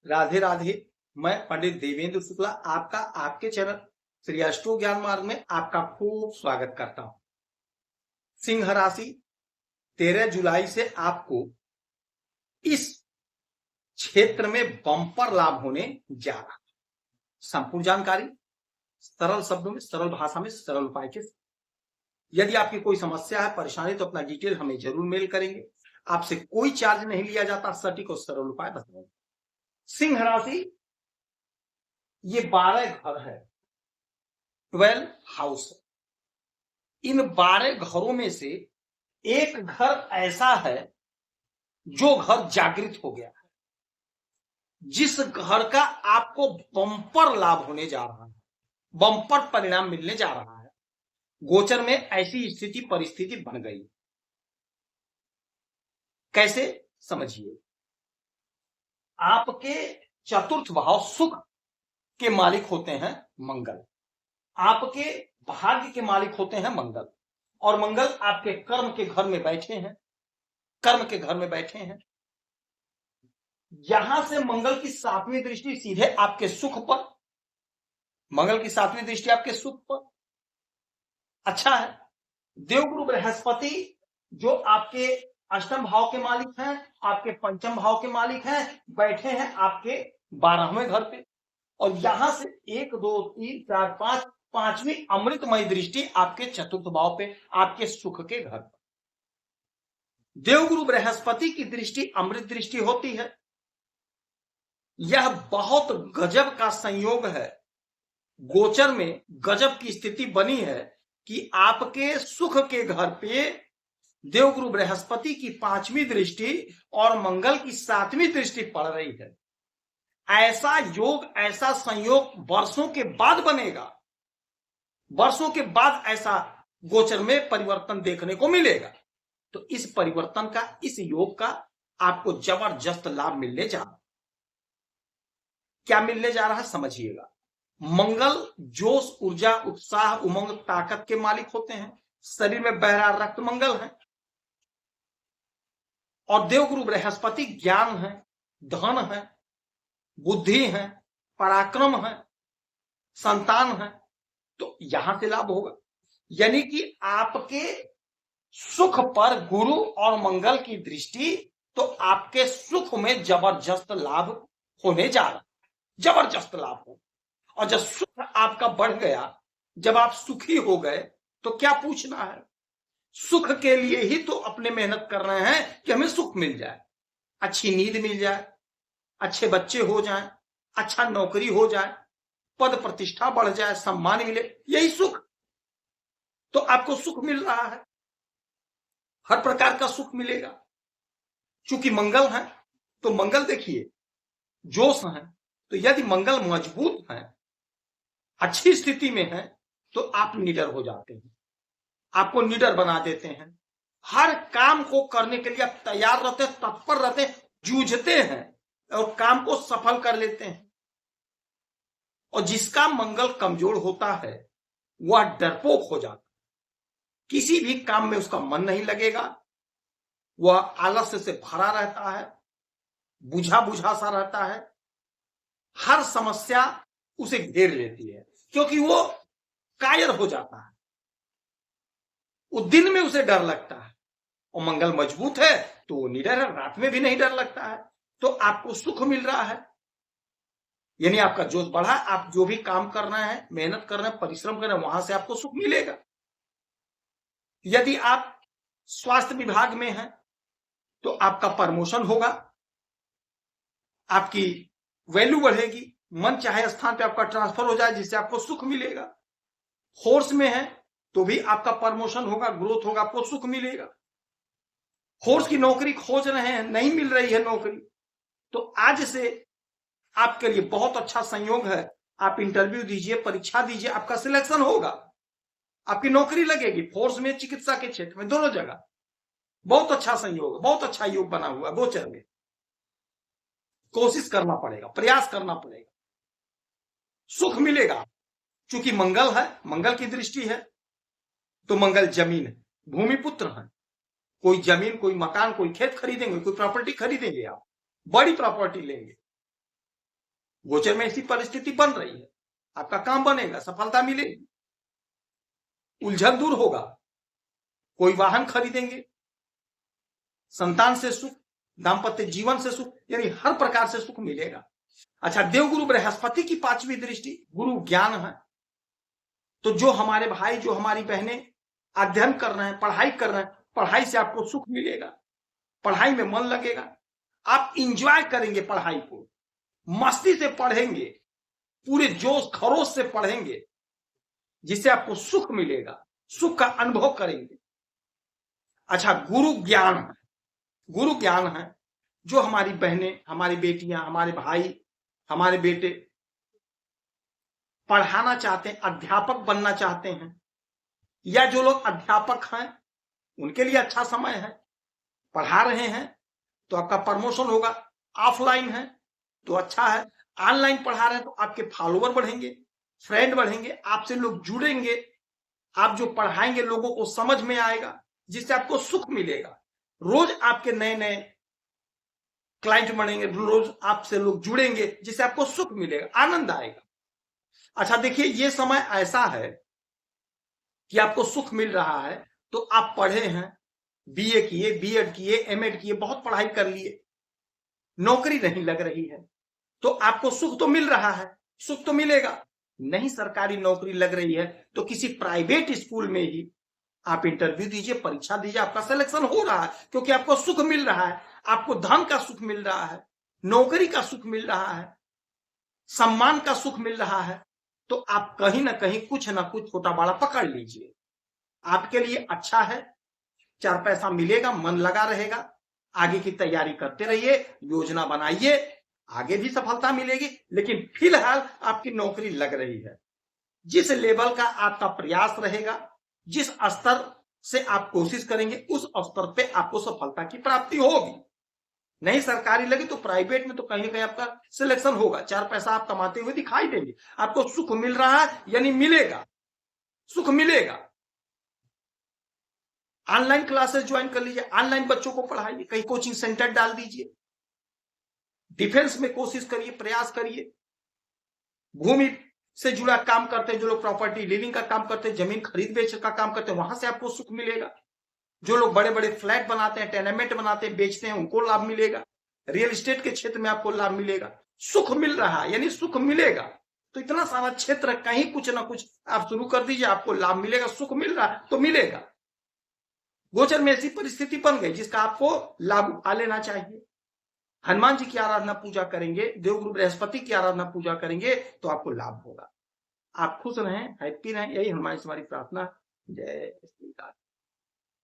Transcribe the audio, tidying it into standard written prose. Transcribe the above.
राधे राधे। मैं पंडित देवेंद्र शुक्ला आपका आपके चैनल श्री अष्टो ज्ञान मार्ग में आपका खूब स्वागत करता हूं। सिंह राशि 13 जुलाई से आपको इस क्षेत्र में बम्पर लाभ होने जा रहा है। संपूर्ण जानकारी सरल शब्दों में, सरल भाषा में, सरल उपाय के। यदि आपकी कोई समस्या है, परेशानी, तो अपना डिटेल हमें जरूर मेल करेंगे। आपसे कोई चार्ज नहीं लिया जाता, सटीक और सरल उपाय बताएंगे। सिंह राशि, ये 12 घर है, 12 हाउस है। इन 12 घरों में से एक घर ऐसा है जो घर जागृत हो गया है, जिस घर का आपको बम्पर लाभ होने जा रहा है, बम्पर परिणाम मिलने जा रहा है। गोचर में ऐसी स्थिति परिस्थिति बन गई। कैसे, समझिए। आपके चतुर्थ भाव सुख के मालिक होते हैं मंगल, आपके भाग्य के मालिक होते हैं मंगल, और मंगल आपके कर्म के घर में बैठे हैं, कर्म के घर में बैठे हैं। यहां से मंगल की 7वीं दृष्टि सीधे आपके सुख पर, मंगल की 7वीं दृष्टि आपके सुख पर। अच्छा है। देवगुरु बृहस्पति जो आपके अष्टम भाव के मालिक हैं, आपके पंचम भाव के मालिक हैं, बैठे हैं आपके 12वें घर पे, और यहां से 1 2 3 4 5 5वीं अमृतमय दृष्टि आपके चतुर्थ भाव पे, आपके सुख के घर पर। देवगुरु बृहस्पति की दृष्टि अमृत दृष्टि होती है। यह बहुत गजब का संयोग है। गोचर में गजब की स्थिति बनी है कि आपके सुख के घर पे देवगुरु बृहस्पति की 5वीं दृष्टि और मंगल की 7वीं दृष्टि पड़ रही है। ऐसा योग, ऐसा संयोग वर्षों के बाद बनेगा। वर्षों के बाद ऐसा गोचर में परिवर्तन देखने को मिलेगा। तो इस परिवर्तन का, इस योग का आपको जबरदस्त लाभ मिलने जा रहा है। क्या मिलने जा रहा है, समझिएगा। मंगल जोश, ऊर्जा, उत्साह, उमंग, ताकत के मालिक होते हैं। शरीर में बह रहा रक्त मंगल है। और देवगुरु बृहस्पति ज्ञान है, धन है, बुद्धि है, पराक्रम है, संतान है। तो यहां से लाभ होगा। यानी कि आपके सुख पर गुरु और मंगल की दृष्टि, तो आपके सुख में जबरदस्त लाभ होने जा रहा है, जबरदस्त लाभ हो। और जब सुख आपका बढ़ गया, जब आप सुखी हो गए, तो क्या पूछना है। सुख के लिए ही तो अपने मेहनत कर रहे हैं कि हमें सुख मिल जाए, अच्छी नींद मिल जाए, अच्छे बच्चे हो जाएं, अच्छा नौकरी हो जाए, पद प्रतिष्ठा बढ़ जाए, सम्मान मिले, यही सुख। तो आपको सुख मिल रहा है, हर प्रकार का सुख मिलेगा। चूंकि मंगल है, तो मंगल देखिए जोश है। तो यदि मंगल मजबूत है, अच्छी स्थिति में है, तो आप निडर हो जाते हैं, आपको निडर बना देते हैं। हर काम को करने के लिए आप तैयार रहते हैं, तत्पर रहते हैं, जूझते हैं और काम को सफल कर लेते हैं। और जिसका मंगल कमजोर होता है, वह डरपोक हो जाता है। किसी भी काम में उसका मन नहीं लगेगा, वह आलस्य से भरा रहता है, बुझा बुझा सा रहता है। हर समस्या उसे घेर लेती है, क्योंकि वो कायर हो जाता है। वो दिन में उसे डर लगता है। और मंगल मजबूत है तो वो निडर है, रात में भी नहीं डर लगता है। तो आपको सुख मिल रहा है, यानी आपका जोश बढ़ा। आप जो भी काम कर रहे हैं, मेहनत कर रहे हैं, परिश्रम कर रहे हैं, वहां से आपको सुख मिलेगा। यदि आप स्वास्थ्य विभाग में हैं, तो आपका प्रमोशन होगा, आपकी वैल्यू बढ़ेगी, मन चाहे स्थान पे आपका ट्रांसफर हो जाए, जिससे आपको सुख मिलेगा। फोर्स में है तो भी आपका प्रमोशन होगा, ग्रोथ होगा, आपको सुख मिलेगा। फोर्स की नौकरी खोज रहे हैं, नहीं मिल रही है नौकरी, तो आज से आपके लिए बहुत अच्छा संयोग है। आप इंटरव्यू दीजिए, परीक्षा दीजिए, आपका सिलेक्शन होगा, आपकी नौकरी लगेगी। फोर्स में, चिकित्सा के क्षेत्र में, दोनों जगह बहुत अच्छा संयोग, बहुत अच्छा योग बना हुआ गोचर में। कोशिश करना पड़ेगा, प्रयास करना पड़ेगा, सुख मिलेगा। चूंकि मंगल है, मंगल की दृष्टि है, तो मंगल जमीन है, भूमिपुत्र है। कोई जमीन, कोई मकान, कोई खेत खरीदेंगे, कोई प्रॉपर्टी खरीदेंगे, आप बड़ी प्रॉपर्टी लेंगे। गोचर में ऐसी परिस्थिति बन रही है, आपका काम बनेगा, सफलता मिलेगी, उलझन दूर होगा, कोई वाहन खरीदेंगे, संतान से सुख, दाम्पत्य जीवन से सुख, यानी हर प्रकार से सुख मिलेगा। अच्छा, देवगुरु बृहस्पति की 5वीं दृष्टि गुरु ज्ञान है। तो जो हमारे भाई, जो हमारी बहनें अध्ययन कर रहे हैं, पढ़ाई कर रहे हैं, पढ़ाई से आपको सुख मिलेगा, पढ़ाई में मन लगेगा, आप इंजॉय करेंगे पढ़ाई को, मस्ती से पढ़ेंगे, पूरे जोश खरोश से पढ़ेंगे, जिससे आपको सुख मिलेगा, सुख का अनुभव करेंगे। अच्छा, गुरु ज्ञान है, गुरु ज्ञान है जो हमारी बहनें, हमारी बेटियां, हमारे भाई, हमारे बेटे पढ़ाना चाहते हैं, अध्यापक बनना चाहते हैं, या जो लोग अध्यापक हैं उनके लिए अच्छा समय है। पढ़ा रहे हैं तो आपका प्रमोशन होगा, ऑफलाइन है तो अच्छा है, ऑनलाइन पढ़ा रहे हैं तो आपके फॉलोवर बढ़ेंगे, फ्रेंड बढ़ेंगे, आपसे लोग जुड़ेंगे, आप जो पढ़ाएंगे लोगों को समझ में आएगा, जिससे आपको सुख मिलेगा। रोज आपके नए नए क्लाइंट बनेंगे, रोज आपसे लोग जुड़ेंगे, जिससे आपको सुख मिलेगा, आनंद आएगा। अच्छा देखिए, ये समय ऐसा है कि आपको सुख मिल रहा है, तो आप पढ़े हैं, बीए किए, बीएड किए, एमएड किए, बहुत पढ़ाई कर लिए, नौकरी नहीं लग रही है, तो आपको सुख तो मिल रहा है, सुख तो मिलेगा। नहीं सरकारी नौकरी लग रही है तो किसी प्राइवेट स्कूल में ही आप इंटरव्यू दीजिए, परीक्षा दीजिए, आपका सिलेक्शन हो रहा है, क्योंकि आपको सुख मिल रहा है, आपको धन का सुख मिल रहा है, नौकरी का सुख मिल रहा है, सम्मान का सुख मिल रहा है। तो आप कहीं ना कहीं कुछ ना कुछ छोटा बड़ा पकड़ लीजिए, आपके लिए अच्छा है, 4 पैसा मिलेगा, मन लगा रहेगा, आगे की तैयारी करते रहिए, योजना बनाइए, आगे भी सफलता मिलेगी। लेकिन फिलहाल आपकी नौकरी लग रही है, जिस लेवल का आपका प्रयास रहेगा, जिस स्तर से आप कोशिश करेंगे, उस स्तर पे आपको सफलता की प्राप्ति होगी। नहीं सरकारी लगी तो प्राइवेट में तो कहीं ना कहीं आपका सिलेक्शन होगा, 4 पैसा आप कमाते हुए दिखाई देंगे, आपको सुख मिल रहा है, यानी मिलेगा, सुख मिलेगा। ऑनलाइन क्लासेस ज्वाइन कर लीजिए, ऑनलाइन बच्चों को पढ़ाइए, कहीं कोचिंग सेंटर डाल दीजिए, डिफेंस में कोशिश करिए, प्रयास करिए, भूमि से जुड़ा काम करते हैं जो लोग, प्रॉपर्टी डीलिंग का काम करते हैं, जमीन खरीद बेच का काम करते हैं, वहां से आपको सुख मिलेगा। जो लोग बड़े बड़े फ्लैट बनाते हैं, टेनेमेंट बनाते हैं, बेचते हैं, उनको लाभ मिलेगा। रियल एस्टेट के क्षेत्र में आपको लाभ मिलेगा, सुख मिल रहा है, यानी सुख मिलेगा। तो इतना सारा क्षेत्र, कहीं कुछ ना कुछ आप शुरू कर दीजिए, आपको लाभ मिलेगा, सुख मिल रहा है तो मिलेगा। गोचर में ऐसी परिस्थिति बन गई जिसका आपको लाभ उठा लेना चाहिए। हनुमान जी की आराधना पूजा करेंगे, देवगुरु बृहस्पति की आराधना पूजा करेंगे तो आपको लाभ होगा। आप खुश रहें, हैप्पी रहें, यही हनुमान से हमारी प्रार्थना। जय श्री